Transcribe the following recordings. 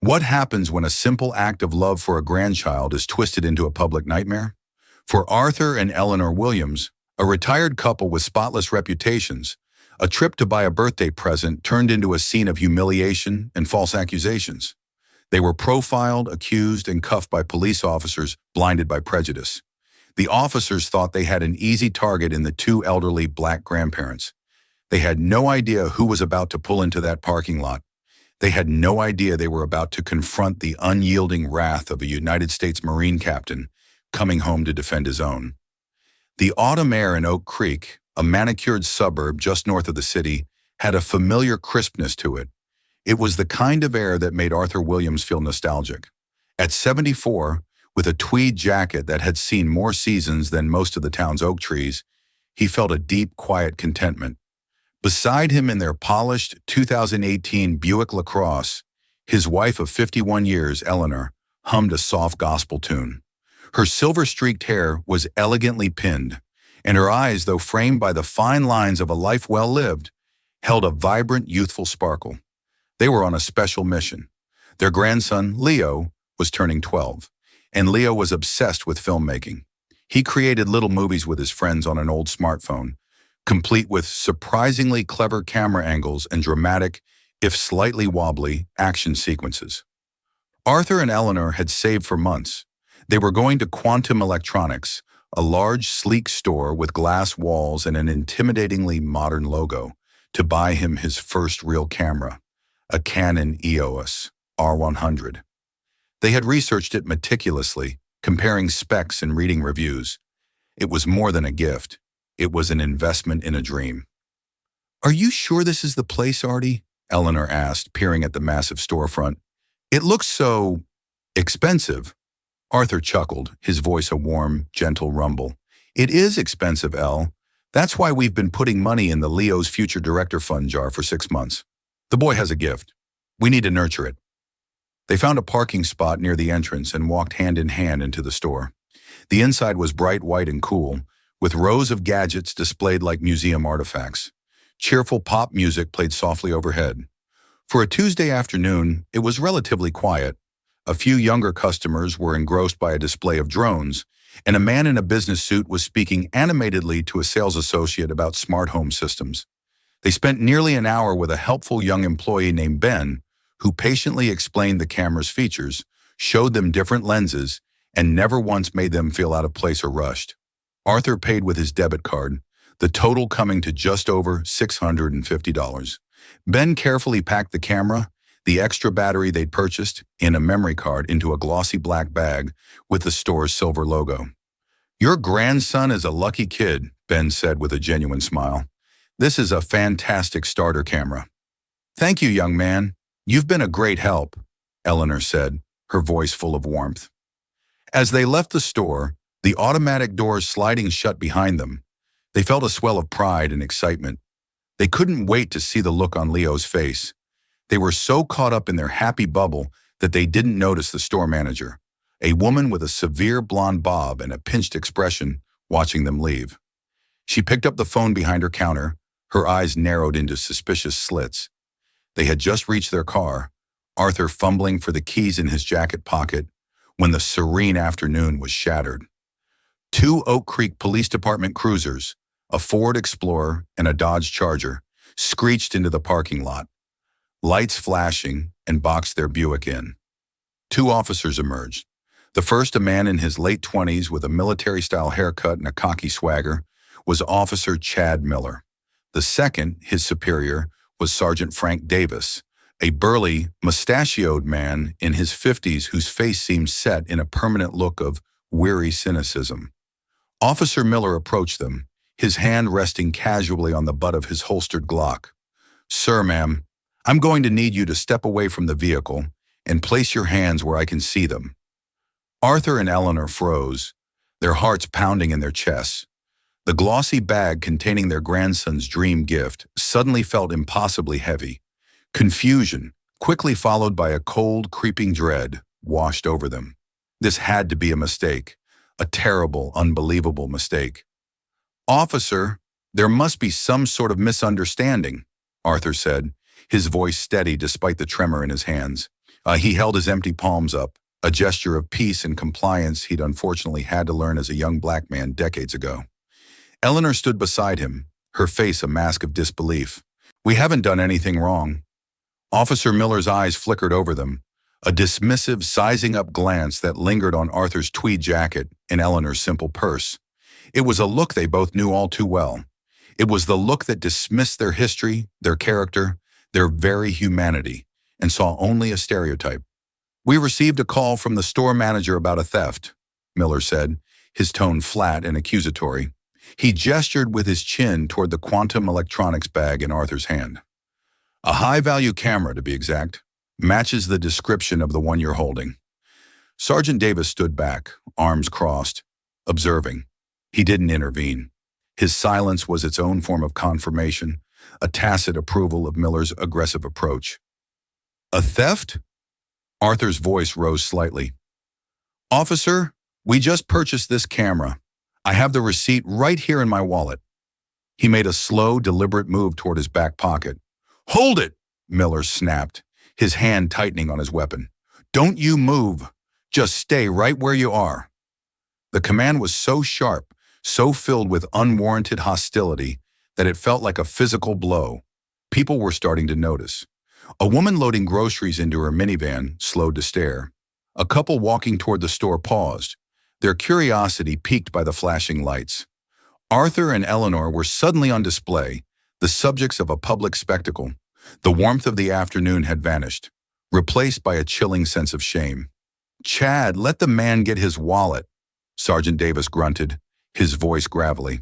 What happens when a simple act of love for a grandchild is twisted into a public nightmare? For Arthur and Eleanor Williams, a retired couple with spotless reputations, a trip to buy a birthday present turned into a scene of humiliation and false accusations. They were profiled, accused, and cuffed by police officers blinded by prejudice. The officers thought they had an easy target in the two elderly black grandparents. They had no idea who was about to pull into that parking lot. They had no idea they were about to confront the unyielding wrath of a United States Marine captain coming home to defend his own. The autumn air in Oak Creek, a manicured suburb just north of the city, had a familiar crispness to it. It was the kind of air that made Arthur Williams feel nostalgic. At 74, with a tweed jacket that had seen more seasons than most of the town's oak trees, he felt a deep, quiet contentment. Beside him in their polished 2018 Buick LaCrosse, his wife of 51 years, Eleanor, hummed a soft gospel tune. Her silver-streaked hair was elegantly pinned, and her eyes, though framed by the fine lines of a life well lived, held a vibrant, youthful sparkle. They were on a special mission. Their grandson, Leo, was turning 12, and Leo was obsessed with filmmaking. He created little movies with his friends on an old smartphone, complete with surprisingly clever camera angles and dramatic, if slightly wobbly, action sequences. Arthur and Eleanor had saved for months. They were going to Quantum Electronics, a large, sleek store with glass walls and an intimidatingly modern logo, to buy him his first real camera, a Canon EOS R100. They had researched it meticulously, comparing specs and reading reviews. It was more than a gift. It was an investment in a dream. "Are you sure this is the place, Artie?" Eleanor asked, peering at the massive storefront. "It looks so expensive." Arthur chuckled, his voice a warm, gentle rumble. "It is expensive, Elle. That's why we've been putting money in the Leo's Future Director Fund jar for 6 months. The boy has a gift. We need to nurture it." They found a parking spot near the entrance and walked hand in hand into the store. The inside was bright white and cool, with rows of gadgets displayed like museum artifacts. Cheerful pop music played softly overhead. For a Tuesday afternoon, it was relatively quiet. A few younger customers were engrossed by a display of drones, and a man in a business suit was speaking animatedly to a sales associate about smart home systems. They spent nearly an hour with a helpful young employee named Ben, who patiently explained the camera's features, showed them different lenses, and never once made them feel out of place or rushed. Arthur paid with his debit card, the total coming to just over $650. Ben carefully packed the camera, the extra battery they'd purchased, and a memory card into a glossy black bag with the store's silver logo. "Your grandson is a lucky kid," Ben said with a genuine smile. "This is a fantastic starter camera." "Thank you, young man. You've been a great help," Eleanor said, her voice full of warmth. As they left the store, the automatic doors sliding shut behind them, they felt a swell of pride and excitement. They couldn't wait to see the look on Leo's face. They were so caught up in their happy bubble that they didn't notice the store manager, a woman with a severe blonde bob and a pinched expression, watching them leave. She picked up the phone behind her counter, her eyes narrowed into suspicious slits. They had just reached their car, Arthur fumbling for the keys in his jacket pocket, when the serene afternoon was shattered. 2 Oak Creek Police Department cruisers, a Ford Explorer and a Dodge Charger, screeched into the parking lot, lights flashing, and boxed their Buick in. 2 officers emerged. The first, a man in his late 20s with a military-style haircut and a cocky swagger, was Officer Chad Miller. The second, his superior, was Sergeant Frank Davis, a burly, mustachioed man in his 50s whose face seemed set in a permanent look of weary cynicism. Officer Miller approached them, his hand resting casually on the butt of his holstered Glock. "Sir, ma'am, I'm going to need you to step away from the vehicle and place your hands where I can see them." Arthur and Eleanor froze, their hearts pounding in their chests. The glossy bag containing their grandson's dream gift suddenly felt impossibly heavy. Confusion, quickly followed by a cold, creeping dread, washed over them. This had to be a mistake, a terrible, unbelievable mistake. "Officer, there must be some sort of misunderstanding," Arthur said, his voice steady despite the tremor in his hands. He held his empty palms up, a gesture of peace and compliance he'd unfortunately had to learn as a young black man decades ago. Eleanor stood beside him, her face a mask of disbelief. "We haven't done anything wrong." Officer Miller's eyes flickered over them, a dismissive, sizing-up glance that lingered on Arthur's tweed jacket and Eleanor's simple purse. It was a look they both knew all too well. It was the look that dismissed their history, their character, their very humanity, and saw only a stereotype. "We received a call from the store manager about a theft," Miller said, his tone flat and accusatory. He gestured with his chin toward the quantum electronics bag in Arthur's hand. "A high-value camera, to be exact. Matches the description of the one you're holding." Sergeant Davis stood back, arms crossed, observing. He didn't intervene. His silence was its own form of confirmation, a tacit approval of Miller's aggressive approach. "A theft?" Arthur's voice rose slightly. "Officer, we just purchased this camera. I have the receipt right here in my wallet." He made a slow, deliberate move toward his back pocket. "Hold it!" Miller snapped, his hand tightening on his weapon. "Don't you move. Just stay right where you are." The command was so sharp, so filled with unwarranted hostility, that it felt like a physical blow. People were starting to notice. A woman loading groceries into her minivan slowed to stare. A couple walking toward the store paused, their curiosity piqued by the flashing lights. Arthur and Eleanor were suddenly on display, the subjects of a public spectacle. The warmth of the afternoon had vanished, replaced by a chilling sense of shame. "Chad, let the man get his wallet," Sergeant Davis grunted, his voice gravelly.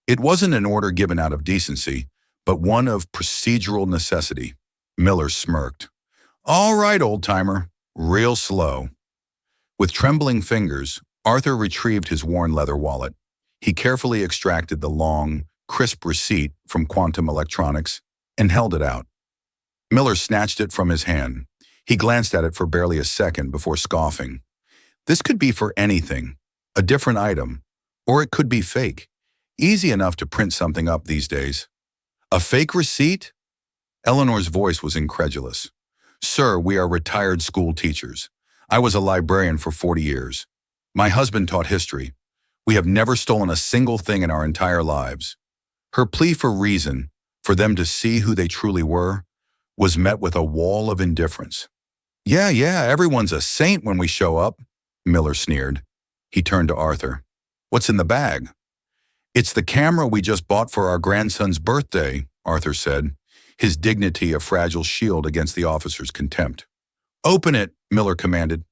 It wasn't an order given out of decency, but one of procedural necessity. Miller smirked. "All right, old-timer, real slow." With trembling fingers, Arthur retrieved his worn leather wallet. He carefully extracted the long, crisp receipt from quantum electronics and held it out. Miller snatched it from his hand. He glanced at it for barely a second before scoffing. This could be for anything, a different item, or it could be fake. Easy enough to print something up these days. "A fake receipt?" Eleanor's voice was incredulous. "Sir, we are retired school teachers. I was a librarian for 40 years. My husband taught history. We have never stolen a single thing in our entire lives." Her plea for reason, for them to see who they truly were, was met with a wall of indifference. Yeah, everyone's a saint when we show up," Miller sneered. He turned to Arthur. "What's in the bag?" "It's the camera we just bought for our grandson's birthday," Arthur said, his dignity a fragile shield against the officer's contempt. "Open it," Miller commanded.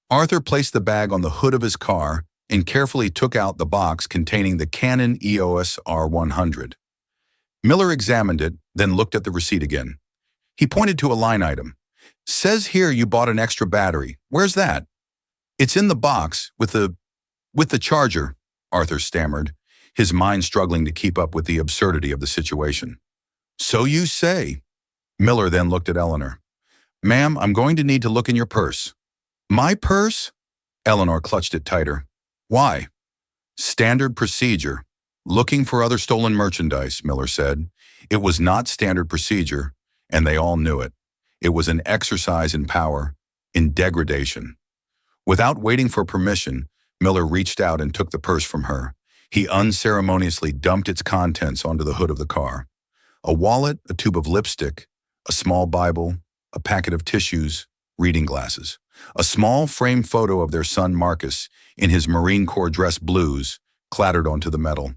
Arthur placed the bag on the hood of his car and carefully took out the box containing the Canon EOS R100. Miller examined it, then looked at the receipt again. He pointed to a line item. "Says here you bought an extra battery. Where's that?" "It's in the box with the charger," Arthur stammered, his mind struggling to keep up with the absurdity of the situation. "So you say." Miller then looked at Eleanor. "Ma'am, I'm going to need to look in your purse." "My purse?" Eleanor clutched it tighter. "Why?" "Standard procedure. Looking for other stolen merchandise," Miller said. It was not standard procedure, and they all knew it. It was an exercise in power, in degradation. Without waiting for permission, Miller reached out and took the purse from her. He unceremoniously dumped its contents onto the hood of the car. A wallet, a tube of lipstick, a small Bible, a packet of tissues, reading glasses. A small framed photo of their son Marcus, in his Marine Corps dress blues, clattered onto the metal.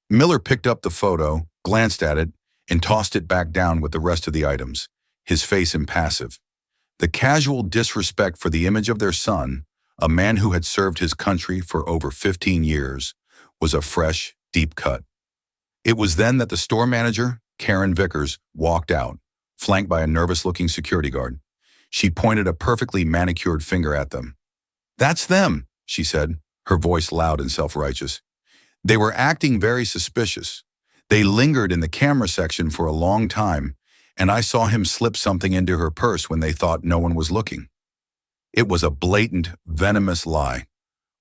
Miller picked up the photo, glanced at it, and tossed it back down with the rest of the items, his face impassive. The casual disrespect for the image of their son, a man who had served his country for over 15 years, was a fresh, deep cut. It was then that the store manager, Karen Vickers, walked out, flanked by a nervous-looking security guard. She pointed a perfectly manicured finger at them. "That's them," she said, her voice loud and self-righteous. "They were acting very suspicious. They lingered in the camera section for a long time, and I saw him slip something into her purse when they thought no one was looking." It was a blatant, venomous lie.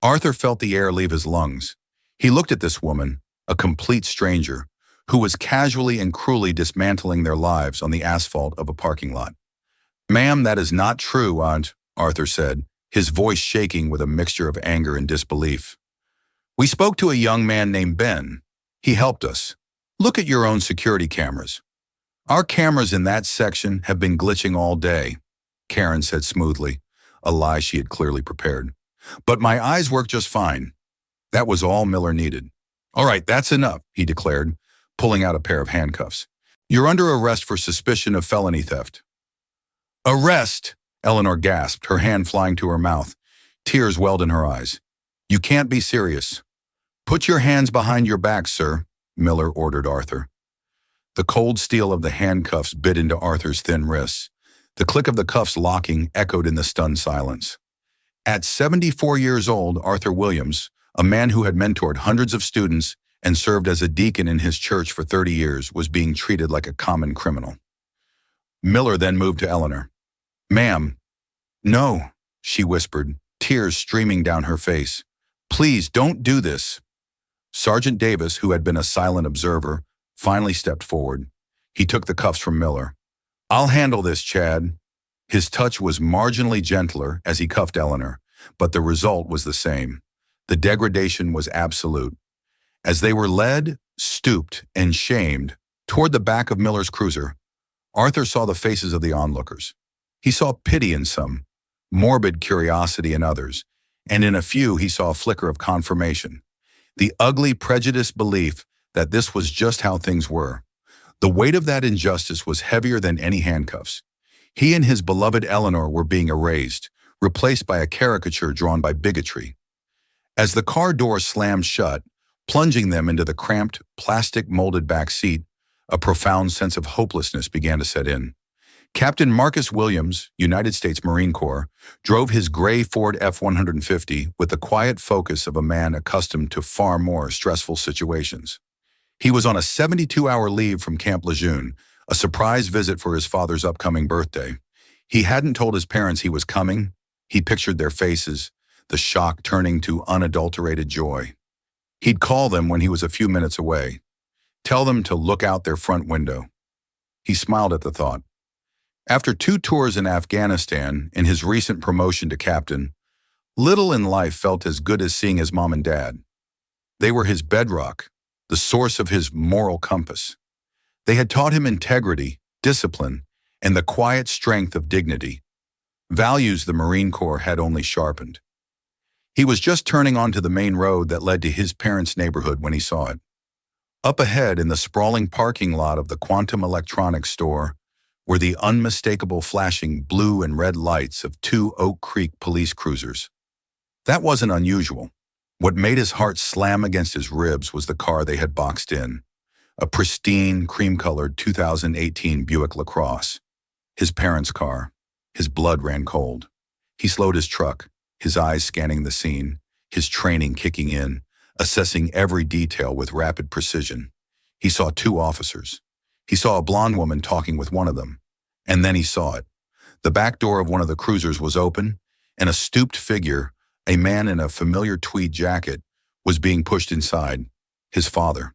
Arthur felt the air leave his lungs. He looked at this woman, a complete stranger, who was casually and cruelly dismantling their lives on the asphalt of a parking lot. Ma'am, that is not true, Aunt, Arthur said, his voice shaking with a mixture of anger and disbelief. We spoke to a young man named Ben. He helped us. Look at your own security cameras. Our cameras in that section have been glitching all day, Karen said smoothly, a lie she had clearly prepared. But my eyes work just fine. That was all Miller needed. All right, that's enough, he declared, pulling out a pair of handcuffs. You're under arrest for suspicion of felony theft. Arrest! Eleanor gasped, her hand flying to her mouth. Tears welled in her eyes. You can't be serious. Put your hands behind your back, sir, Miller ordered Arthur. The cold steel of the handcuffs bit into Arthur's thin wrists. The click of the cuffs locking echoed in the stunned silence. At 74 years old, Arthur Williams, a man who had mentored hundreds of students and served as a deacon in his church for 30 years, was being treated like a common criminal. Miller then moved to Eleanor. Ma'am. No, she whispered, tears streaming down her face. Please don't do this. Sergeant Davis, who had been a silent observer, finally stepped forward. He took the cuffs from Miller. I'll handle this, Chad. His touch was marginally gentler as he cuffed Eleanor, but the result was the same. The degradation was absolute. As they were led, stooped, and shamed toward the back of Miller's cruiser, Arthur saw the faces of the onlookers. He saw pity in some, morbid curiosity in others, and in a few he saw a flicker of confirmation. The ugly, prejudiced belief that this was just how things were. The weight of that injustice was heavier than any handcuffs. He and his beloved Eleanor were being erased, replaced by a caricature drawn by bigotry. As the car door slammed shut, plunging them into the cramped, plastic-molded back seat, a profound sense of hopelessness began to set in. Captain Marcus Williams, United States Marine Corps, drove his gray Ford F-150 with the quiet focus of a man accustomed to far more stressful situations. He was on a 72-hour leave from Camp Lejeune, a surprise visit for his father's upcoming birthday. He hadn't told his parents he was coming. He pictured their faces, the shock turning to unadulterated joy. He'd call them when he was a few minutes away, tell them to look out their front window. He smiled at the thought. After 2 tours in Afghanistan and his recent promotion to captain, little in life felt as good as seeing his mom and dad. They were his bedrock, the source of his moral compass. They had taught him integrity, discipline, and the quiet strength of dignity, values the Marine Corps had only sharpened. He was just turning onto the main road that led to his parents' neighborhood when he saw it. Up ahead in the sprawling parking lot of the Quantum Electronics store were the unmistakable flashing blue and red lights of 2 Oak Creek police cruisers. That wasn't unusual. What made his heart slam against his ribs was the car they had boxed in, a pristine, cream-colored 2018 Buick LaCrosse. His parents' car. His blood ran cold. He slowed his truck, his eyes scanning the scene, his training kicking in, assessing every detail with rapid precision. He saw 2 officers. He saw a blonde woman talking with one of them. And then he saw it. The back door of one of the cruisers was open, and a stooped figure, a man in a familiar tweed jacket, was being pushed inside, his father.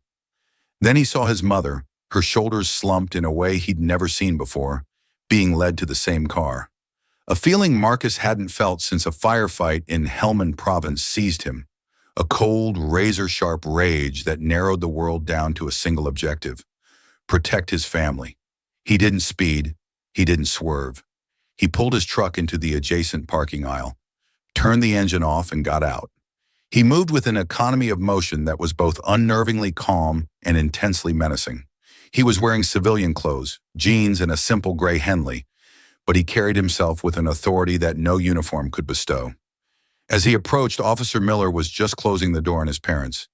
Then he saw his mother, her shoulders slumped in a way he'd never seen before, being led to the same car. A feeling Marcus hadn't felt since a firefight in Helmand Province seized him. A cold, razor-sharp rage that narrowed the world down to a single objective: protect his family. He didn't speed. He didn't swerve. He pulled his truck into the adjacent parking aisle, turned the engine off, and got out. He moved with an economy of motion that was both unnervingly calm and intensely menacing. He was wearing civilian clothes, jeans, and a simple gray Henley, but he carried himself with an authority that no uniform could bestow. As he approached, Officer Miller was just closing the door on his parents.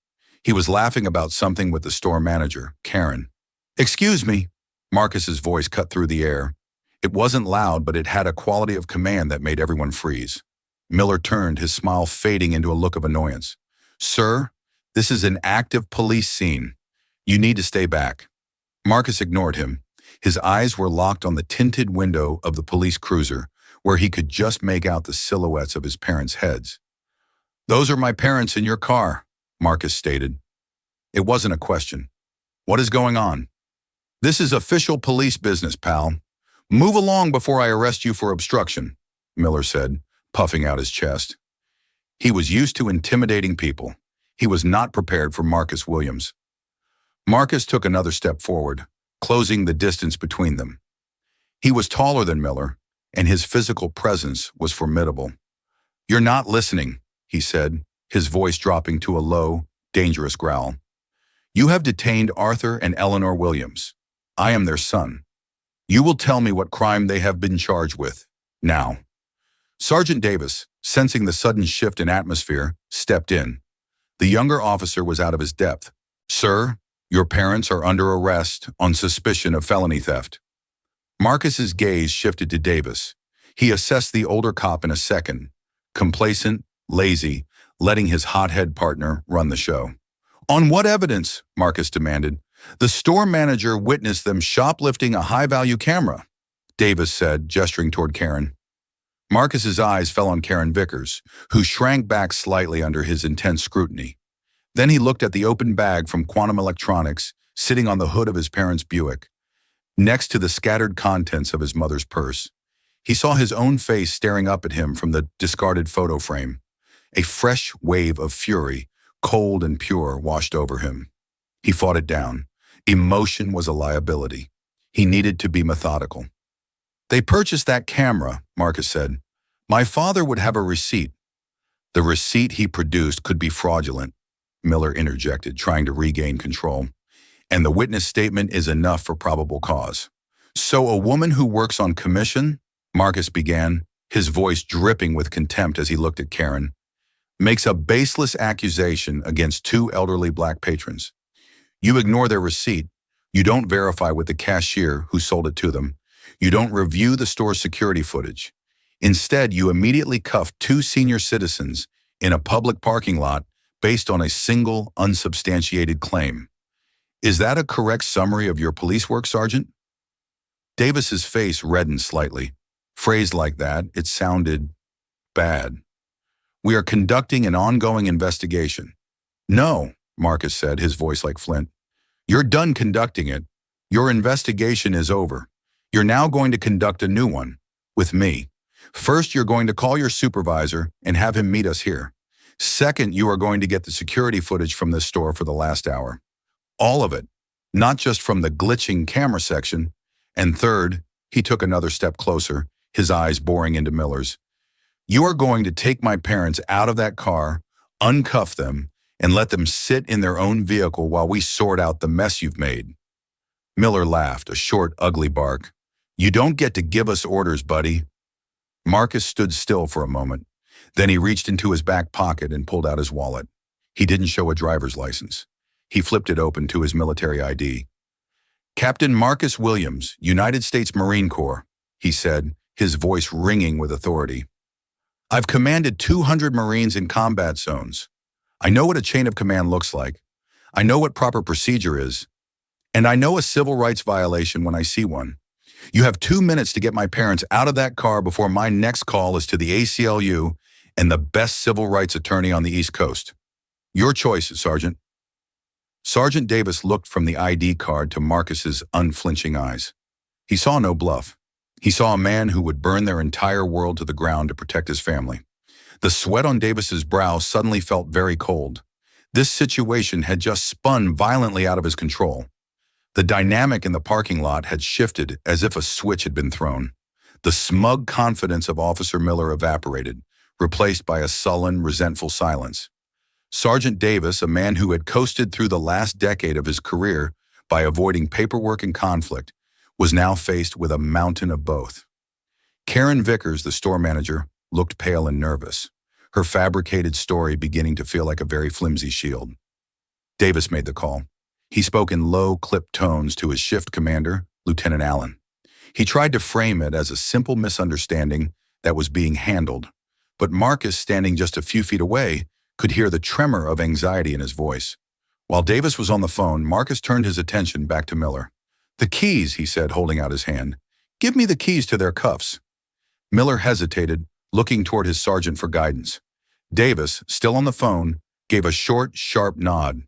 He was laughing about something with the store manager, Karen. "Excuse me," Marcus's voice cut through the air. It wasn't loud, but it had a quality of command that made everyone freeze. Miller turned, his smile fading into a look of annoyance. "Sir, this is an active police scene. You need to stay back." Marcus ignored him. His eyes were locked on the tinted window of the police cruiser, where he could just make out the silhouettes of his parents' heads. "Those are my parents in your car," Marcus stated. It wasn't a question. "What is going on?" "This is official police business, pal. Move along before I arrest you for obstruction, Miller said, puffing out his chest. He was used to intimidating people. He was not prepared for Marcus Williams. Marcus took another step forward, closing the distance between them. He was taller than Miller, and his physical presence was formidable. "You're not listening," he said, his voice dropping to a low, dangerous growl. "You have detained Arthur and Eleanor Williams. I am their son. You will tell me what crime they have been charged with. Now." Sergeant Davis, sensing the sudden shift in atmosphere, stepped in. The younger officer was out of his depth. "Sir, your parents are under arrest on suspicion of felony theft." Marcus's gaze shifted to Davis. He assessed the older cop in a second, complacent, lazy, letting his hothead partner run the show. "On what evidence?" Marcus demanded. "The store manager witnessed them shoplifting a high-value camera," Davis said, gesturing toward Karen. Marcus's eyes fell on Karen Vickers, who shrank back slightly under his intense scrutiny. Then he looked at the open bag from Quantum Electronics sitting on the hood of his parents' Buick, next to the scattered contents of his mother's purse. He saw his own face staring up at him from the discarded photo frame. A fresh wave of fury, cold and pure, washed over him. He fought it down. Emotion was a liability. He needed to be methodical. "They purchased that camera," Marcus said. "My father would have a receipt." "The receipt he produced could be fraudulent," Miller interjected, trying to regain control. "And the witness statement is enough for probable cause." "So a woman who works on commission," Marcus began, his voice dripping with contempt as he looked at Karen, "makes a baseless accusation against two elderly black patrons. You ignore their receipt. You don't verify with the cashier who sold it to them. You don't review the store's security footage. Instead, you immediately cuff two senior citizens in a public parking lot based on a single, unsubstantiated claim. Is that a correct summary of your police work, Sergeant?" Davis's face reddened slightly. Phrased like that, it sounded bad. "We are conducting an ongoing investigation." "No," Marcus said, his voice like flint. "You're done conducting it. Your investigation is over. You're now going to conduct a new one, with me. First, you're going to call your supervisor and have him meet us here. Second, you are going to get the security footage from this store for the last hour. All of it, not just from the glitching camera section. And third," he took another step closer, his eyes boring into Miller's, "you are going to take my parents out of that car, uncuff them, and let them sit in their own vehicle while we sort out the mess you've made." Miller laughed, a short, ugly bark. "You don't get to give us orders, buddy." Marcus stood still for a moment. Then he reached into his back pocket and pulled out his wallet. He didn't show a driver's license. He flipped it open to his military ID. "Captain Marcus Williams, United States Marine Corps," he said, his voice ringing with authority. "I've commanded 200 Marines in combat zones. I know what a chain of command looks like. I know what proper procedure is. And I know a civil rights violation when I see one. You have 2 minutes to get my parents out of that car before my next call is to the ACLU and the best civil rights attorney on the East Coast. Your choice, Sergeant." Sergeant Davis looked from the ID card to Marcus's unflinching eyes. He saw no bluff. He saw a man who would burn their entire world to the ground to protect his family. The sweat on Davis's brow suddenly felt very cold. This situation had just spun violently out of his control. The dynamic in the parking lot had shifted as if a switch had been thrown. The smug confidence of Officer Miller evaporated, replaced by a sullen, resentful silence. Sergeant Davis, a man who had coasted through the last decade of his career by avoiding paperwork and conflict, was now faced with a mountain of both. Karen Vickers, the store manager, looked pale and nervous, her fabricated story beginning to feel like a very flimsy shield. Davis made the call. He spoke in low, clipped tones to his shift commander, Lieutenant Allen. He tried to frame it as a simple misunderstanding that was being handled, but Marcus, standing just a few feet away, could hear the tremor of anxiety in his voice. While Davis was on the phone, Marcus turned his attention back to Miller. "The keys," he said, holding out his hand. "Give me the keys to their cuffs." Miller hesitated, looking toward his sergeant for guidance. Davis, still on the phone, gave a short, sharp nod.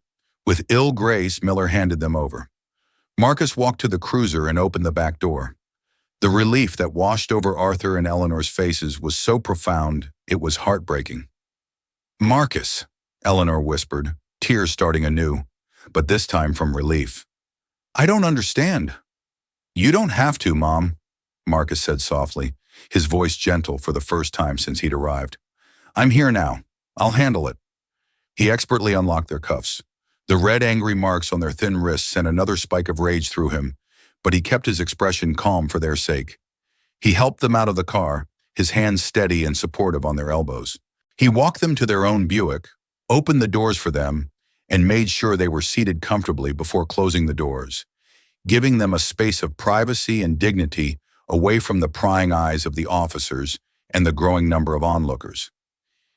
With ill grace, Miller handed them over. Marcus walked to the cruiser and opened the back door. The relief that washed over Arthur and Eleanor's faces was so profound, it was heartbreaking. "Marcus," Eleanor whispered, tears starting anew, but this time from relief. "I don't understand." "You don't have to, Mom," Marcus said softly, his voice gentle for the first time since he'd arrived. "I'm here now. I'll handle it." He expertly unlocked their cuffs. The red, angry marks on their thin wrists sent another spike of rage through him, but he kept his expression calm for their sake. He helped them out of the car, his hands steady and supportive on their elbows. He walked them to their own Buick, opened the doors for them, and made sure they were seated comfortably before closing the doors, giving them a space of privacy and dignity away from the prying eyes of the officers and the growing number of onlookers.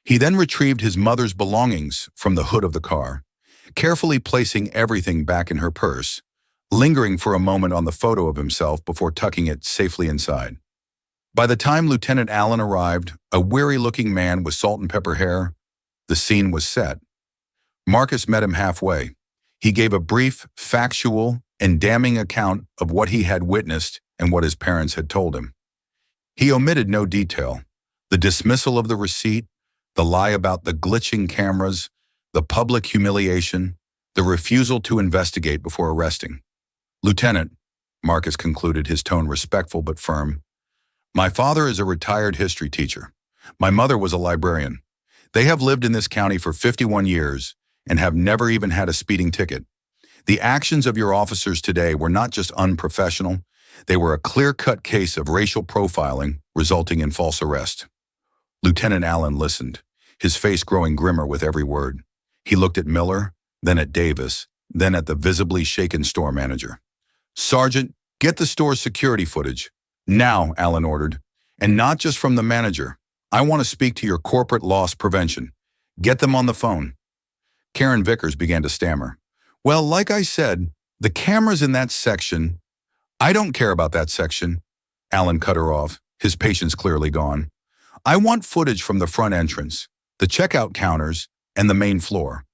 He then retrieved his mother's belongings from the hood of the car, carefully placing everything back in her purse, lingering for a moment on the photo of himself before tucking it safely inside. By the time Lieutenant Allen arrived, a weary-looking man with salt and pepper hair, the scene was set. Marcus met him halfway. He gave a brief, factual, and damning account of what he had witnessed and what his parents had told him. He omitted no detail: the dismissal of the receipt, the lie about the glitching cameras, the public humiliation, the refusal to investigate before arresting. "Lieutenant," Marcus concluded, his tone respectful but firm, "my father is a retired history teacher. My mother was a librarian. They have lived in this county for 51 years and have never even had a speeding ticket. The actions of your officers today were not just unprofessional, they were a clear-cut case of racial profiling resulting in false arrest." Lieutenant Allen listened, his face growing grimmer with every word. He looked at Miller, then at Davis, then at the visibly shaken store manager. "Sergeant, get the store's security footage. Now," Allen ordered. "And not just from the manager. I want to speak to your corporate loss prevention. Get them on the phone." Karen Vickers began to stammer. "Well, like I said, the cameras in that section—" "I don't care about that section," Allen cut her off, his patience clearly gone. "I want footage from the front entrance, the checkout counters, and the main floor.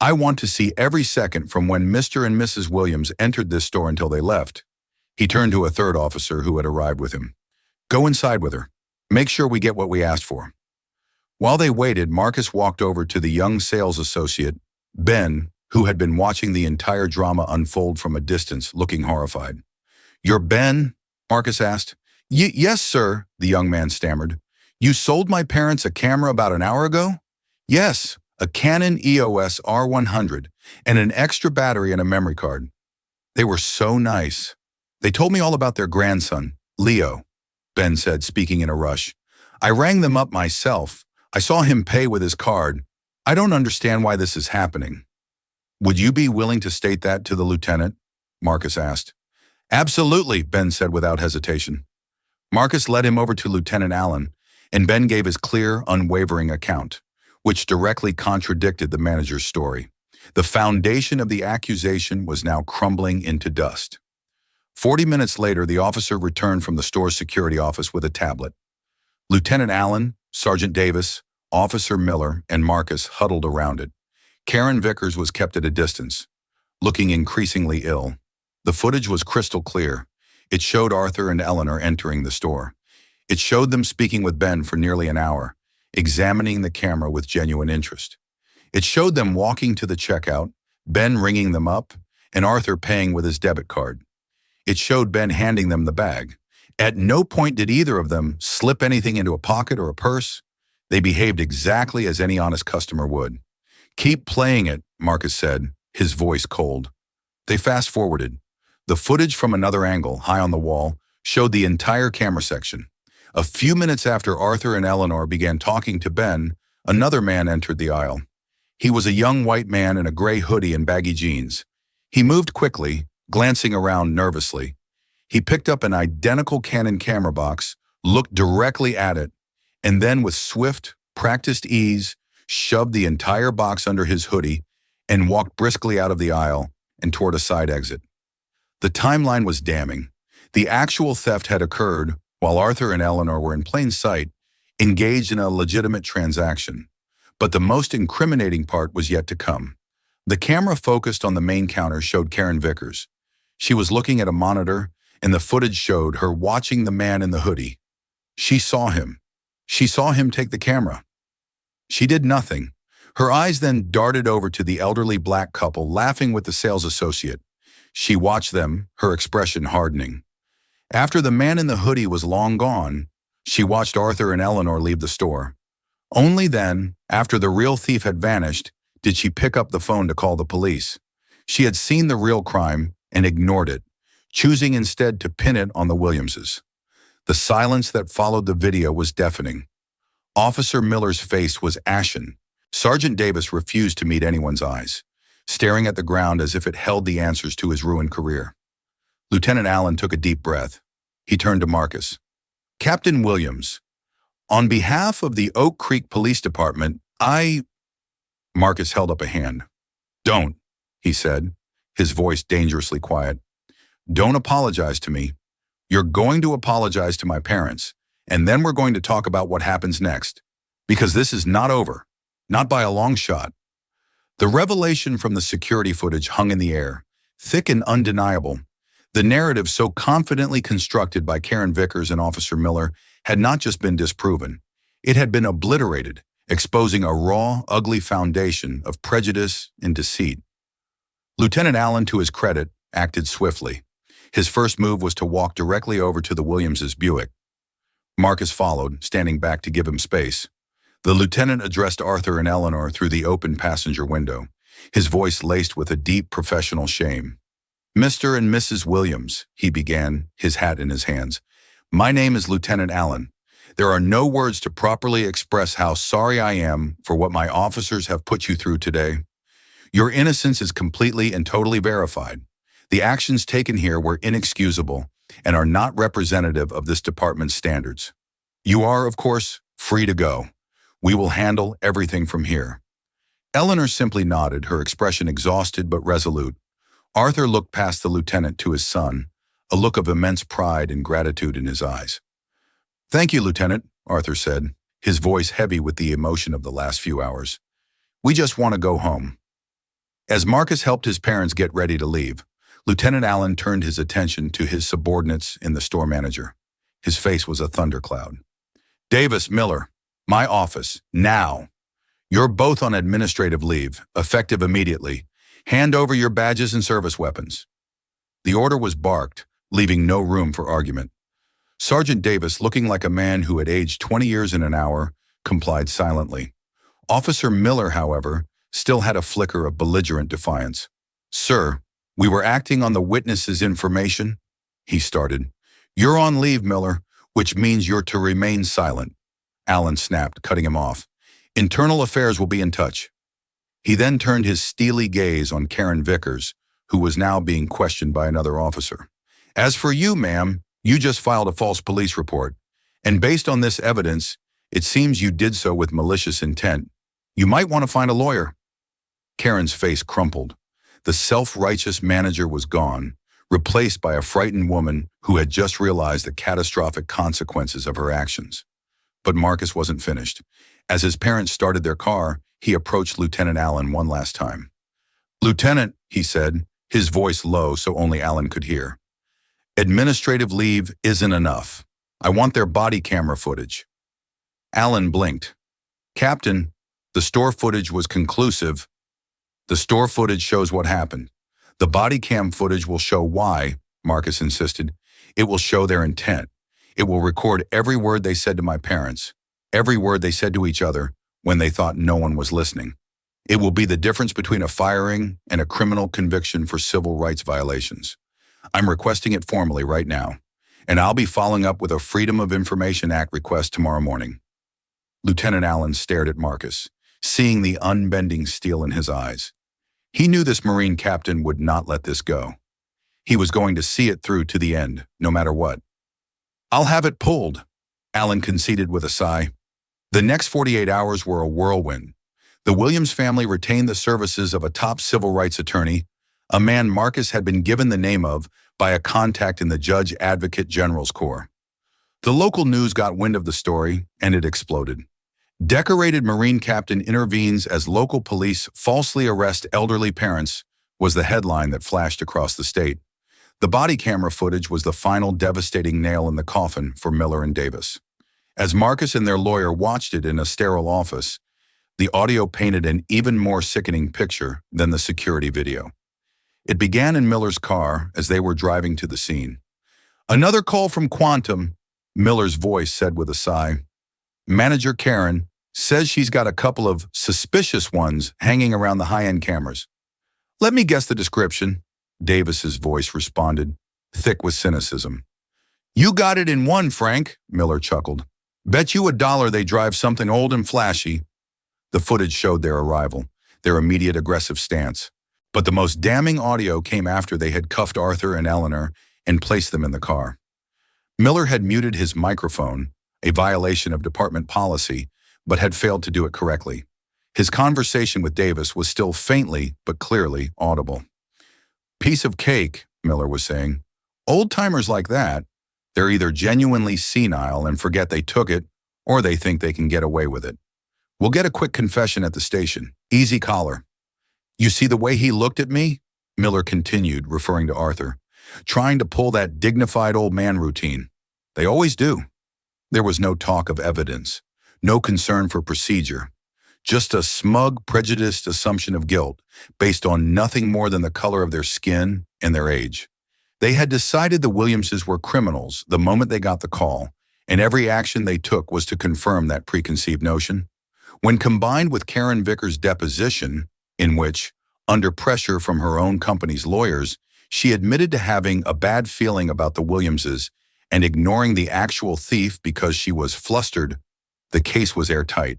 I want to see every second from when Mr. and Mrs. Williams entered this store until they left." He turned to a third officer who had arrived with him. "Go inside with her. Make sure we get what we asked for." While they waited, Marcus walked over to the young sales associate, Ben, who had been watching the entire drama unfold from a distance, looking horrified. "You're Ben?" Marcus asked. Yes, sir," the young man stammered. "You sold my parents a camera about an hour ago?" "Yes, a Canon EOS R100 and an extra battery and a memory card. They were so nice. They told me all about their grandson, Leo," Ben said, speaking in a rush. "I rang them up myself. I saw him pay with his card. I don't understand why this is happening." "Would you be willing to state that to the lieutenant?" Marcus asked. "Absolutely," Ben said without hesitation. Marcus led him over to Lieutenant Allen, and Ben gave his clear, unwavering account, which directly contradicted the manager's story. The foundation of the accusation was now crumbling into dust. 40 minutes later, the officer returned from the store's security office with a tablet. Lieutenant Allen, Sergeant Davis, Officer Miller, and Marcus huddled around it. Karen Vickers was kept at a distance, looking increasingly ill. The footage was crystal clear. It showed Arthur and Eleanor entering the store. It showed them speaking with Ben for nearly an hour, examining the camera with genuine interest. It showed them walking to the checkout, Ben ringing them up, and Arthur paying with his debit card. It showed Ben handing them the bag. At no point did either of them slip anything into a pocket or a purse. They behaved exactly as any honest customer would. "Keep playing it," Marcus said, his voice cold. They fast-forwarded. The footage from another angle, high on the wall, showed the entire camera section. A few minutes after Arthur and Eleanor began talking to Ben, another man entered the aisle. He was a young white man in a gray hoodie and baggy jeans. He moved quickly, glancing around nervously. He picked up an identical Canon camera box, looked directly at it, and then with swift, practiced ease, shoved the entire box under his hoodie and walked briskly out of the aisle and toward a side exit. The timeline was damning. The actual theft had occurred while Arthur and Eleanor were in plain sight, engaged in a legitimate transaction. But the most incriminating part was yet to come. The camera focused on the main counter showed Karen Vickers. She was looking at a monitor, and the footage showed her watching the man in the hoodie. She saw him. She saw him take the camera. She did nothing. Her eyes then darted over to the elderly black couple laughing with the sales associate. She watched them, her expression hardening. After the man in the hoodie was long gone, she watched Arthur and Eleanor leave the store. Only then, after the real thief had vanished, did she pick up the phone to call the police. She had seen the real crime and ignored it, choosing instead to pin it on the Williamses. The silence that followed the video was deafening. Officer Miller's face was ashen. Sergeant Davis refused to meet anyone's eyes, staring at the ground as if it held the answers to his ruined career. Lieutenant Allen took a deep breath. He turned to Marcus. "Captain Williams, on behalf of the Oak Creek Police Department, Marcus held up a hand. "Don't," he said, his voice dangerously quiet. "Don't apologize to me. You're going to apologize to my parents, and then we're going to talk about what happens next. Because this is not over. Not by a long shot." The revelation from the security footage hung in the air, thick and undeniable. The narrative so confidently constructed by Karen Vickers and Officer Miller had not just been disproven. It had been obliterated, exposing a raw, ugly foundation of prejudice and deceit. Lieutenant Allen, to his credit, acted swiftly. His first move was to walk directly over to the Williamses' Buick. Marcus followed, standing back to give him space. The lieutenant addressed Arthur and Eleanor through the open passenger window, his voice laced with a deep professional shame. "Mr. and Mrs. Williams," he began, his hat in his hands. "My name is Lieutenant Allen. There are no words to properly express how sorry I am for what my officers have put you through today. Your innocence is completely and totally verified. The actions taken here were inexcusable and are not representative of this department's standards. You are, of course, free to go. We will handle everything from here." Eleanor simply nodded, her expression exhausted but resolute. Arthur looked past the lieutenant to his son, a look of immense pride and gratitude in his eyes. "Thank you, Lieutenant," Arthur said, his voice heavy with the emotion of the last few hours. "We just want to go home." As Marcus helped his parents get ready to leave, Lieutenant Allen turned his attention to his subordinates and the store manager. His face was a thundercloud. "Davis, Miller, my office, now. You're both on administrative leave, effective immediately. Hand over your badges and service weapons." The order was barked, leaving no room for argument. Sergeant Davis, looking like a man who had aged 20 years in an hour, complied silently. Officer Miller, however, still had a flicker of belligerent defiance. "Sir, we were acting on the witness's information," he started. "You're on leave, Miller, which means you're to remain silent," Allen snapped, cutting him off. "Internal Affairs will be in touch." He then turned his steely gaze on Karen Vickers, who was now being questioned by another officer. "As for you, ma'am, you just filed a false police report, and based on this evidence, it seems you did so with malicious intent. You might want to find a lawyer." Karen's face crumpled. The self-righteous manager was gone, replaced by a frightened woman who had just realized the catastrophic consequences of her actions. But Marcus wasn't finished. As his parents started their car, he approached Lieutenant Allen one last time. "Lieutenant," he said, his voice low so only Allen could hear. "Administrative leave isn't enough. I want their body camera footage." Allen blinked. "Captain, the store footage was conclusive." "The store footage shows what happened. The body cam footage will show why," Marcus insisted. "It will show their intent. It will record every word they said to my parents, every word they said to each other when they thought no one was listening. It will be the difference between a firing and a criminal conviction for civil rights violations. I'm requesting it formally right now, and I'll be following up with a Freedom of Information Act request tomorrow morning." Lieutenant Allen stared at Marcus, seeing the unbending steel in his eyes. He knew this Marine captain would not let this go. He was going to see it through to the end, no matter what. "I'll have it pulled," Allen conceded with a sigh. The next 48 hours were a whirlwind. The Williams family retained the services of a top civil rights attorney, a man Marcus had been given the name of by a contact in the Judge Advocate General's Corps. The local news got wind of the story, and it exploded. "Decorated Marine Captain intervenes as local police falsely arrest elderly parents" was the headline that flashed across the state. The body camera footage was the final devastating nail in the coffin for Miller and Davis. As Marcus and their lawyer watched it in a sterile office, the audio painted an even more sickening picture than the security video. It began in Miller's car as they were driving to the scene. "Another call from Quantum," Miller's voice said with a sigh. "Manager Karen says she's got a couple of suspicious ones hanging around the high-end cameras." "Let me guess the description," Davis's voice responded, thick with cynicism. "You got it in one, Frank," Miller chuckled. "Bet you $1 they drive something old and flashy." The footage showed their arrival, their immediate aggressive stance. But the most damning audio came after they had cuffed Arthur and Eleanor and placed them in the car. Miller had muted his microphone, a violation of department policy, but had failed to do it correctly. His conversation with Davis was still faintly but clearly audible. "Piece of cake," Miller was saying. "Old-timers like that, they're either genuinely senile and forget they took it, or they think they can get away with it. We'll get a quick confession at the station. Easy collar." "You see the way he looked at me?" Miller continued, referring to Arthur. "Trying to pull that dignified old man routine. They always do." There was no talk of evidence, no concern for procedure, just a smug, prejudiced assumption of guilt based on nothing more than the color of their skin and their age. They had decided the Williamses were criminals the moment they got the call, and every action they took was to confirm that preconceived notion. When combined with Karen Vickers' deposition, in which, under pressure from her own company's lawyers, she admitted to having a bad feeling about the Williamses and ignoring the actual thief because she was flustered, the case was airtight.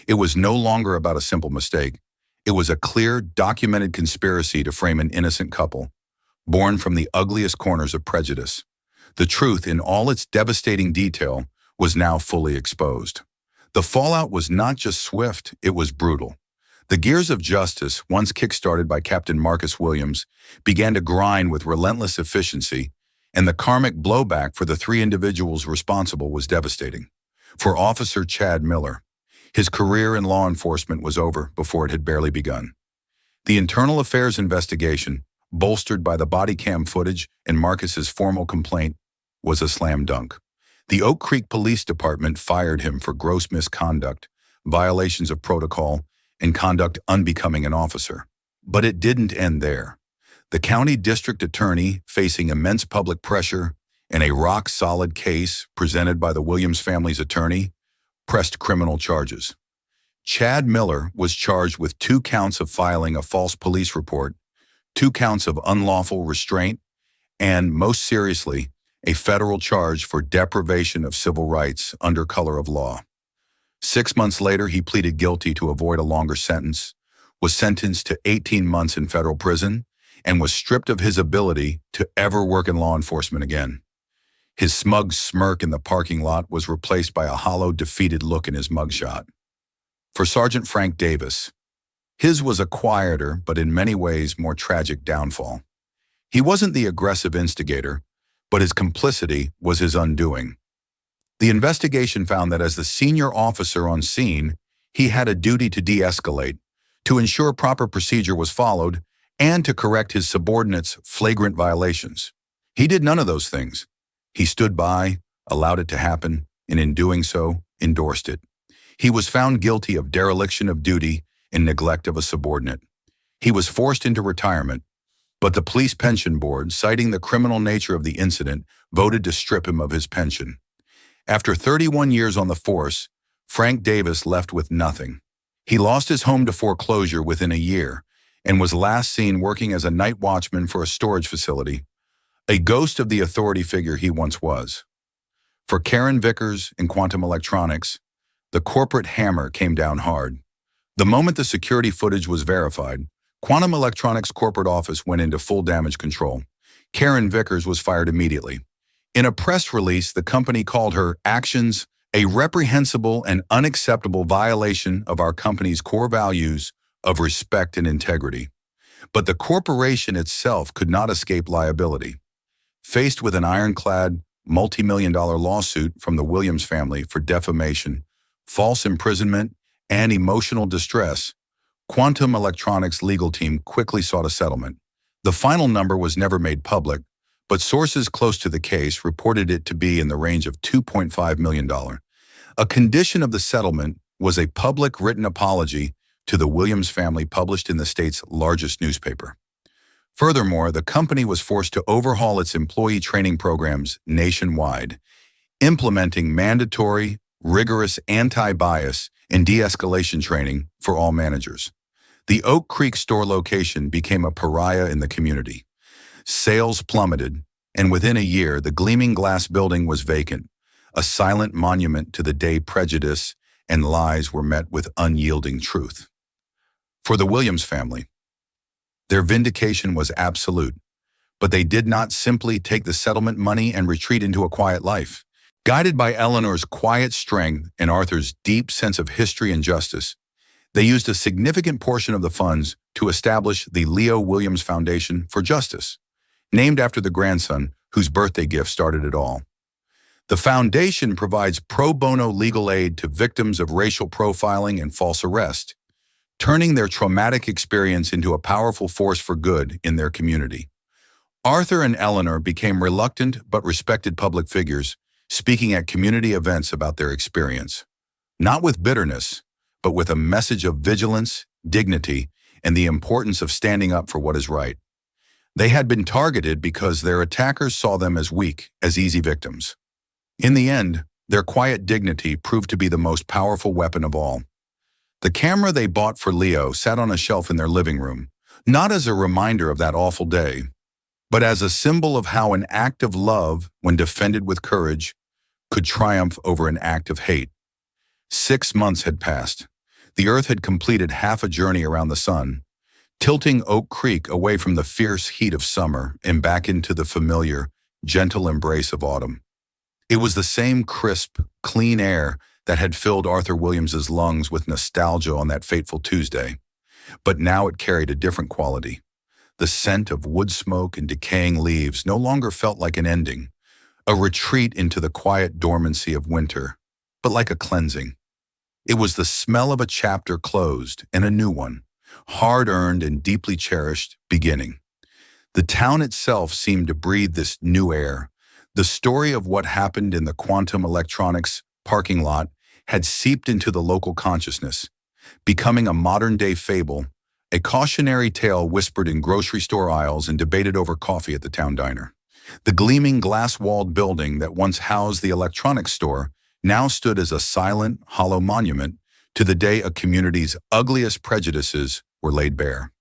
It was no longer about a simple mistake. It was a clear, documented conspiracy to frame an innocent couple, born from the ugliest corners of prejudice. The truth, in all its devastating detail, was now fully exposed. The fallout was not just swift, it was brutal. The gears of justice, once kick-started by Captain Marcus Williams, began to grind with relentless efficiency, and the karmic blowback for the three individuals responsible was devastating. For Officer Chad Miller, his career in law enforcement was over before it had barely begun. The internal affairs investigation, bolstered by the body cam footage and Marcus's formal complaint, was a slam dunk. The Oak Creek Police Department fired him for gross misconduct, violations of protocol, and conduct unbecoming an officer. But it didn't end there. The county district attorney, facing immense public pressure and a rock-solid case presented by the Williams family's attorney, pressed criminal charges. Chad Miller was charged with 2 counts of filing a false police report, 2 counts of unlawful restraint, and, most seriously, a federal charge for deprivation of civil rights under color of law. 6 months later, he pleaded guilty to avoid a longer sentence, was sentenced to 18 months in federal prison, and was stripped of his ability to ever work in law enforcement again. His smug smirk in the parking lot was replaced by a hollow, defeated look in his mugshot. For Sergeant Frank Davis, his was a quieter but in many ways more tragic downfall. He wasn't the aggressive instigator, but his complicity was his undoing. The investigation found that as the senior officer on scene, he had a duty to de-escalate, to ensure proper procedure was followed, and to correct his subordinates' flagrant violations. He did none of those things. He stood by, allowed it to happen, and in doing so, endorsed it. He was found guilty of dereliction of duty and neglect of a subordinate. He was forced into retirement, but the police pension board, citing the criminal nature of the incident, voted to strip him of his pension. After 31 years on the force, Frank Davis left with nothing. He lost his home to foreclosure within a year and was last seen working as a night watchman for a storage facility, a ghost of the authority figure he once was. For Karen Vickers and Quantum Electronics, the corporate hammer came down hard. The moment the security footage was verified, Quantum Electronics' corporate office went into full damage control. Karen Vickers was fired immediately. In a press release, the company called her actions a reprehensible and unacceptable violation of our company's core values of respect and integrity. But the corporation itself could not escape liability. Faced with an ironclad, multi-million-dollar lawsuit from the Williams family for defamation, false imprisonment, and emotional distress, Quantum Electronics' legal team quickly sought a settlement. The final number was never made public, but sources close to the case reported it to be in the range of $2.5 million. A condition of the settlement was a public written apology to the Williams family published in the state's largest newspaper. Furthermore, the company was forced to overhaul its employee training programs nationwide, implementing mandatory, rigorous anti-bias and de-escalation training for all managers. The Oak Creek store location became a pariah in the community. Sales plummeted, and within a year, the gleaming glass building was vacant, a silent monument to the day prejudice and lies were met with unyielding truth. For the Williams family, their vindication was absolute, but they did not simply take the settlement money and retreat into a quiet life. Guided by Eleanor's quiet strength and Arthur's deep sense of history and justice, they used a significant portion of the funds to establish the Leo Williams Foundation for Justice, named after the grandson whose birthday gift started it all. The foundation provides pro bono legal aid to victims of racial profiling and false arrest, turning their traumatic experience into a powerful force for good in their community. Arthur and Eleanor became reluctant but respected public figures, speaking at community events about their experience, not with bitterness, but with a message of vigilance, dignity, and the importance of standing up for what is right. They had been targeted because their attackers saw them as weak, as easy victims. In the end, their quiet dignity proved to be the most powerful weapon of all. The camera they bought for Leo sat on a shelf in their living room, not as a reminder of that awful day, but as a symbol of how an act of love, when defended with courage, could triumph over an act of hate. 6 months had passed. The Earth had completed half a journey around the sun, tilting Oak Creek away from the fierce heat of summer and back into the familiar, gentle embrace of autumn. It was the same crisp, clean air that had filled Arthur Williams's lungs with nostalgia on that fateful Tuesday, but now it carried a different quality. The scent of wood smoke and decaying leaves no longer felt like an ending, a retreat into the quiet dormancy of winter, but like a cleansing. It was the smell of a chapter closed and a new one, hard-earned and deeply cherished, beginning. The town itself seemed to breathe this new air. The story of what happened in the quantum electronics parking lot had seeped into the local consciousness, becoming a modern-day fable, a cautionary tale whispered in grocery store aisles and debated over coffee at the town diner. The gleaming glass-walled building that once housed the electronics store now stood as a silent, hollow monument to the day a community's ugliest prejudices were laid bare.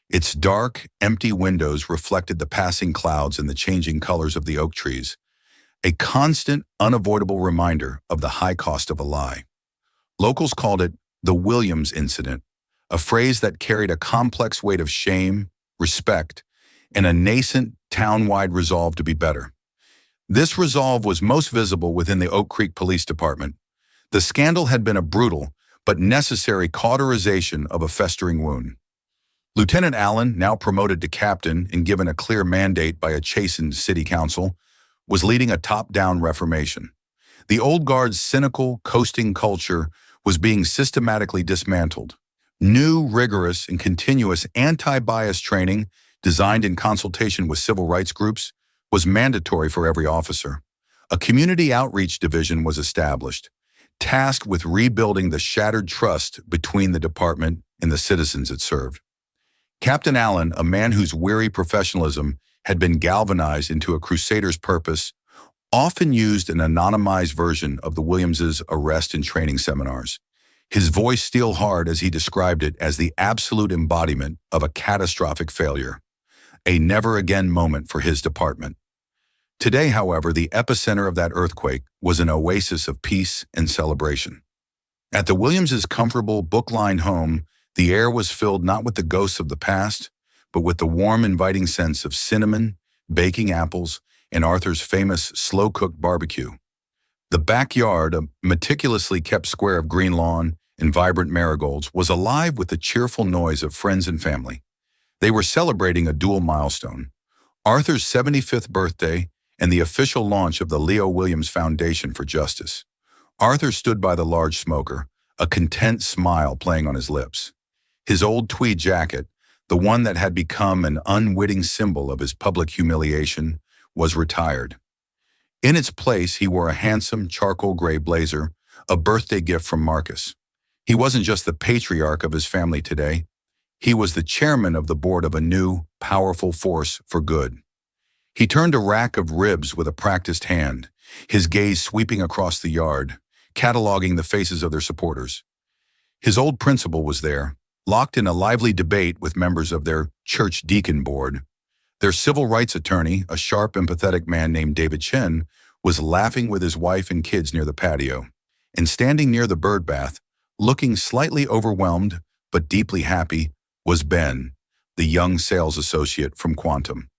Its dark, empty windows reflected the passing clouds and the changing colors of the oak trees, a constant, unavoidable reminder of the high cost of a lie. Locals called it the Williams Incident, a phrase that carried a complex weight of shame, respect, and a nascent, town-wide resolve to be better. This resolve was most visible within the Oak Creek Police Department. The scandal had been a brutal but necessary cauterization of a festering wound. Lieutenant Allen, now promoted to captain and given a clear mandate by a chastened city council, was leading a top-down reformation. The old guard's cynical, coasting culture was being systematically dismantled. New, rigorous, and continuous anti-bias training, designed in consultation with civil rights groups, was mandatory for every officer. A community outreach division was established, tasked with rebuilding the shattered trust between the department and the citizens it served. Captain Allen, a man whose weary professionalism had been galvanized into a crusader's purpose, often used an anonymized version of the Williamses' arrest and training seminars, his voice steel hard as he described it as the absolute embodiment of a catastrophic failure, a never-again moment for his department. Today, however, the epicenter of that earthquake was an oasis of peace and celebration. At the Williamses' comfortable, book-lined home, the air was filled not with the ghosts of the past, but with the warm, inviting sense of cinnamon, baking apples, and Arthur's famous slow-cooked barbecue. The backyard, a meticulously kept square of green lawn and vibrant marigolds, was alive with the cheerful noise of friends and family. They were celebrating a dual milestone, Arthur's 75th birthday and the official launch of the Leo Williams Foundation for Justice. Arthur stood by the large smoker, a content smile playing on his lips. His old tweed jacket, the one that had become an unwitting symbol of his public humiliation, was retired. In its place, he wore a handsome charcoal gray blazer, a birthday gift from Marcus. He wasn't just the patriarch of his family today. He was the chairman of the board of a new, powerful force for good. He turned a rack of ribs with a practiced hand, his gaze sweeping across the yard, cataloging the faces of their supporters. His old principal was there, locked in a lively debate with members of their church deacon board. Their civil rights attorney, a sharp, empathetic man named David Chen, was laughing with his wife and kids near the patio. And standing near the bird bath, looking slightly overwhelmed but deeply happy, was Ben, the young sales associate from Quantum.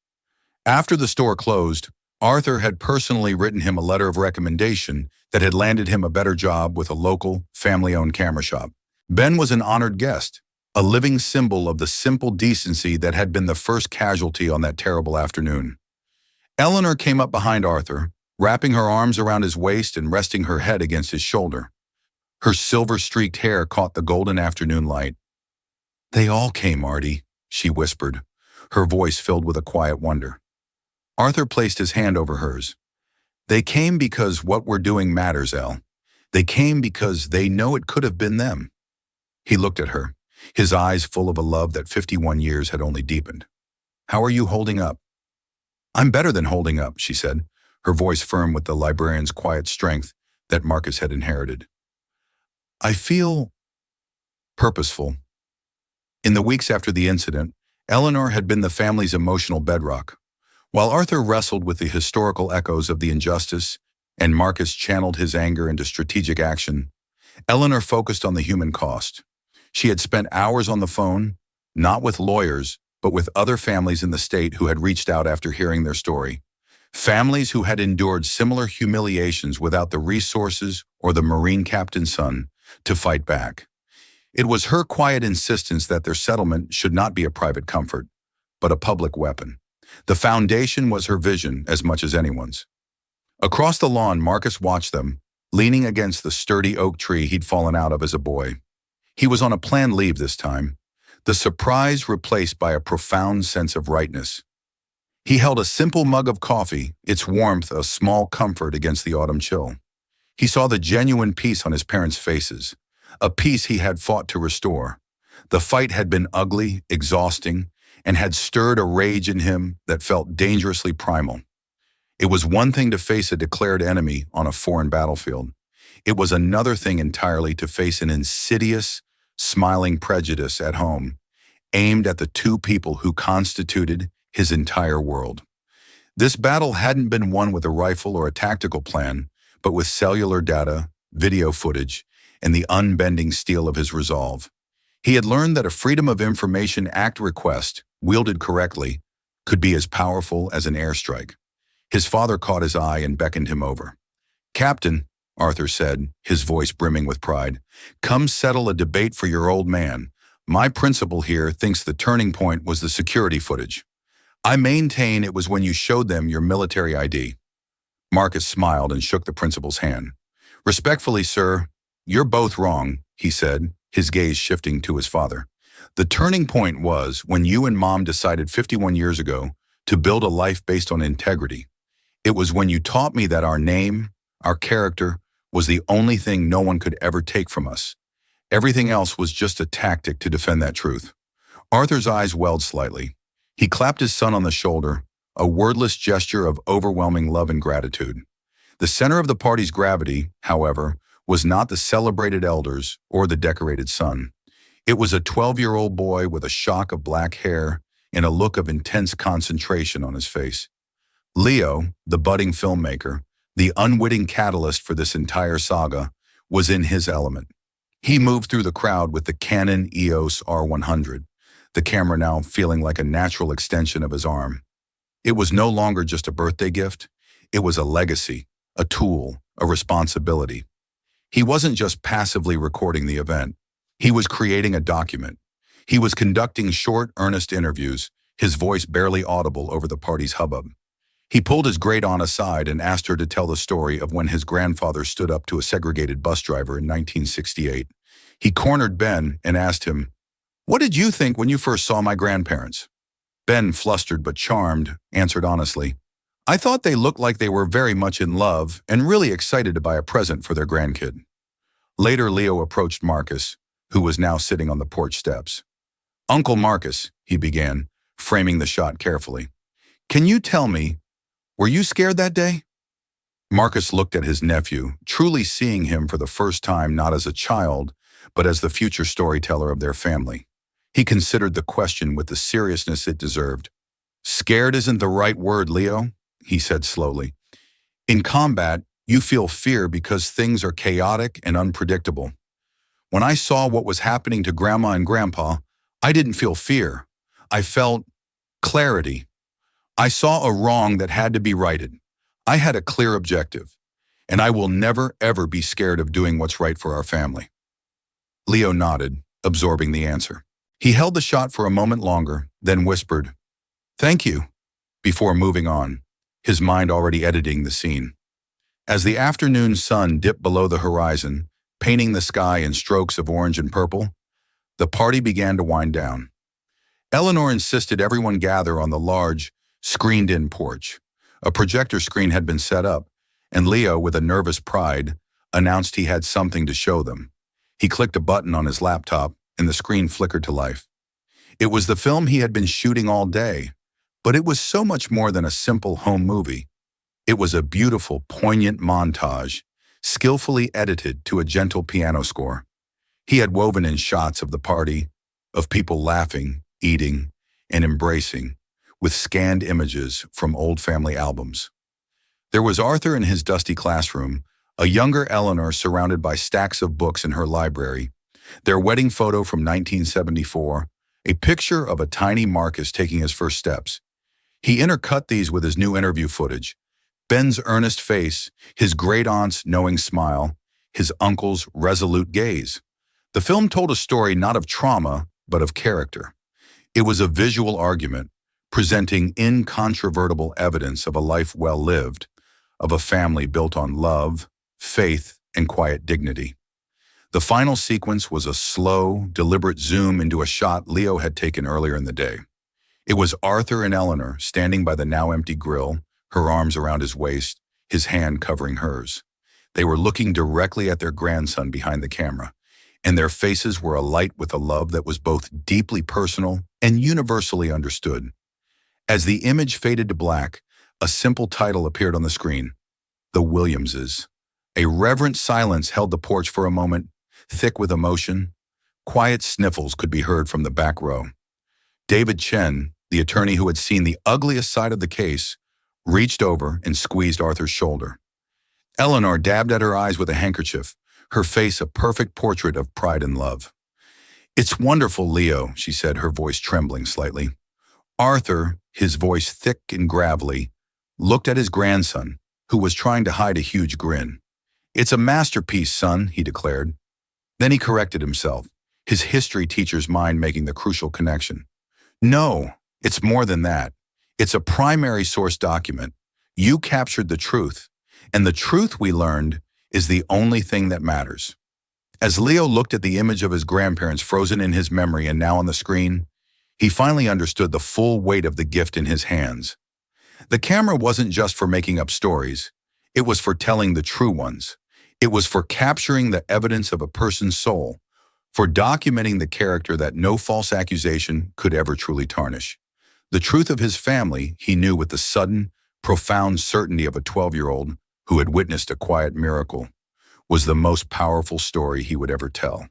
After the store closed, Arthur had personally written him a letter of recommendation that had landed him a better job with a local, family-owned camera shop. Ben was an honored guest, a living symbol of the simple decency that had been the first casualty on that terrible afternoon. Eleanor came up behind Arthur, wrapping her arms around his waist and resting her head against his shoulder. Her silver-streaked hair caught the golden afternoon light. "They all came, Artie," she whispered, her voice filled with a quiet wonder. Arthur placed his hand over hers. "They came because what we're doing matters, Elle. They came because they know it could have been them." He looked at her, his eyes full of a love that 51 years had only deepened. "How are you holding up?" "I'm better than holding up," she said, her voice firm with the librarian's quiet strength that Marcus had inherited. "I feel purposeful." In the weeks after the incident, Eleanor had been the family's emotional bedrock. While Arthur wrestled with the historical echoes of the injustice and Marcus channeled his anger into strategic action, Eleanor focused on the human cost. She had spent hours on the phone, not with lawyers, but with other families in the state who had reached out after hearing their story. Families who had endured similar humiliations without the resources or the Marine captain's son to fight back. It was her quiet insistence that their settlement should not be a private comfort, but a public weapon. The foundation was her vision as much as anyone's. Across the lawn, Marcus watched them, leaning against the sturdy oak tree he'd fallen out of as a boy. He was on a planned leave this time, the surprise replaced by a profound sense of rightness. He held a simple mug of coffee, its warmth a small comfort against the autumn chill. He saw the genuine peace on his parents' faces, a peace he had fought to restore. The fight had been ugly, exhausting, and had stirred a rage in him that felt dangerously primal. It was one thing to face a declared enemy on a foreign battlefield. It was another thing entirely to face an insidious, smiling prejudice at home, aimed at the two people who constituted his entire world. This battle hadn't been won with a rifle or a tactical plan, but with cellular data, video footage, and the unbending steel of his resolve. He had learned that a Freedom of Information Act request, wielded correctly, could be as powerful as an airstrike. His father caught his eye and beckoned him over. "Captain," Arthur said, his voice brimming with pride, "come settle a debate for your old man. My principal here thinks the turning point was the security footage. I maintain it was when you showed them your military ID." Marcus smiled and shook the principal's hand. "Respectfully, sir, you're both wrong," he said, his gaze shifting to his father. "The turning point was when you and Mom decided 51 years ago to build a life based on integrity. It was when you taught me that our name, our character, was the only thing no one could ever take from us. Everything else was just a tactic to defend that truth." Arthur's eyes welled slightly. He clapped his son on the shoulder, a wordless gesture of overwhelming love and gratitude. The center of the party's gravity, however, was not the celebrated elders or the decorated son. It was a 12-year-old boy with a shock of black hair and a look of intense concentration on his face. Leo, the budding filmmaker, the unwitting catalyst for this entire saga, was in his element. He moved through the crowd with the Canon EOS R100, the camera now feeling like a natural extension of his arm. It was no longer just a birthday gift. It was a legacy, a tool, a responsibility. He wasn't just passively recording the event. He was creating a document. He was conducting short, earnest interviews, his voice barely audible over the party's hubbub. He pulled his great-aunt aside and asked her to tell the story of when his grandfather stood up to a segregated bus driver in 1968. He cornered Ben and asked him, "What did you think when you first saw my grandparents?" Ben, flustered but charmed, answered honestly, I thought they looked like they were very much in love and really excited to buy a present for their grandkid. Later, Leo approached Marcus, who was now sitting on the porch steps. Uncle Marcus, he began, framing the shot carefully. Can you tell me, were you scared that day? Marcus looked at his nephew, truly seeing him for the first time not as a child, but as the future storyteller of their family. He considered the question with the seriousness it deserved. Scared isn't the right word, Leo, he said slowly. In combat, you feel fear because things are chaotic and unpredictable. When I saw what was happening to Grandma and Grandpa, I didn't feel fear. I felt clarity. I saw a wrong that had to be righted. I had a clear objective, and I will never, ever be scared of doing what's right for our family. Leo nodded, absorbing the answer. He held the shot for a moment longer, then whispered, Thank you, before moving on, his mind already editing the scene. As the afternoon sun dipped below the horizon, painting the sky in strokes of orange and purple, the party began to wind down. Eleanor insisted everyone gather on the large, screened-in porch. A projector screen had been set up, and Leo, with a nervous pride, announced he had something to show them. He clicked a button on his laptop, and the screen flickered to life. It was the film he had been shooting all day, but it was so much more than a simple home movie. It was a beautiful, poignant montage, skillfully edited to a gentle piano score. He had woven in shots of the party, of people laughing, eating, and embracing, with scanned images from old family albums. There was Arthur in his dusty classroom, a younger Eleanor surrounded by stacks of books in her library, their wedding photo from 1974, a picture of a tiny Marcus taking his first steps. He intercut these with his new interview footage, Ben's earnest face, his great-aunt's knowing smile, his uncle's resolute gaze. The film told a story not of trauma, but of character. It was a visual argument, presenting incontrovertible evidence of a life well lived, of a family built on love, faith, and quiet dignity. The final sequence was a slow, deliberate zoom into a shot Leo had taken earlier in the day. It was Arthur and Eleanor standing by the now empty grill, her arms around his waist, his hand covering hers. They were looking directly at their grandson behind the camera, and their faces were alight with a love that was both deeply personal and universally understood. As the image faded to black, a simple title appeared on the screen, The Williamses. A reverent silence held the porch for a moment, thick with emotion. Quiet sniffles could be heard from the back row. David Chen, the attorney who had seen the ugliest side of the case, reached over and squeezed Arthur's shoulder. Eleanor dabbed at her eyes with a handkerchief, her face a perfect portrait of pride and love. It's wonderful, Leo, she said, her voice trembling slightly. Arthur, his voice thick and gravelly, looked at his grandson, who was trying to hide a huge grin. It's a masterpiece, son, he declared. Then he corrected himself, his history teacher's mind making the crucial connection. No, it's more than that. It's a primary source document. You captured the truth, and the truth we learned is the only thing that matters. As Leo looked at the image of his grandparents frozen in his memory and now on the screen, he finally understood the full weight of the gift in his hands. The camera wasn't just for making up stories. It was for telling the true ones. It was for capturing the evidence of a person's soul, for documenting the character that no false accusation could ever truly tarnish. The truth of his family, he knew with the sudden, profound certainty of a 12-year-old who had witnessed a quiet miracle, was the most powerful story he would ever tell.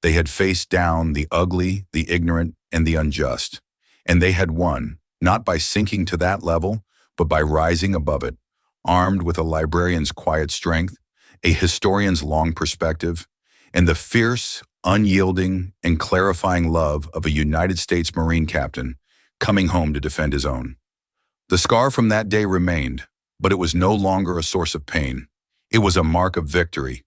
They had faced down the ugly, the ignorant, and the unjust, and they had won, not by sinking to that level, but by rising above it, armed with a librarian's quiet strength, a historian's long perspective, and the fierce, unyielding, and clarifying love of a United States Marine captain coming home to defend his own. The scar from that day remained, but it was no longer a source of pain. It was a mark of victory.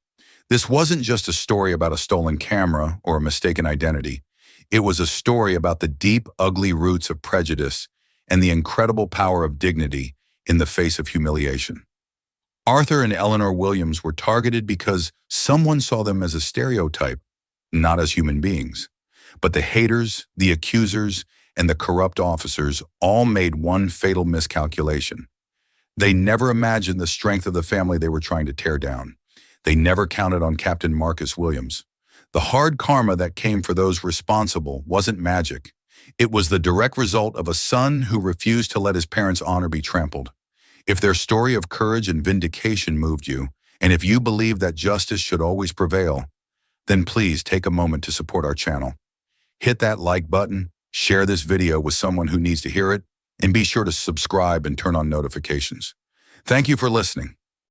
This wasn't just a story about a stolen camera or a mistaken identity. It was a story about the deep, ugly roots of prejudice and the incredible power of dignity in the face of humiliation. Arthur and Eleanor Williams were targeted because someone saw them as a stereotype, not as human beings. But the haters, the accusers, and the corrupt officers all made one fatal miscalculation. They never imagined the strength of the family they were trying to tear down. They never counted on Captain Marcus Williams. The hard karma that came for those responsible wasn't magic. It was the direct result of a son who refused to let his parents' honor be trampled. If their story of courage and vindication moved you, and if you believe that justice should always prevail, then please take a moment to support our channel. Hit that like button, share this video with someone who needs to hear it, and be sure to subscribe and turn on notifications. Thank you for listening.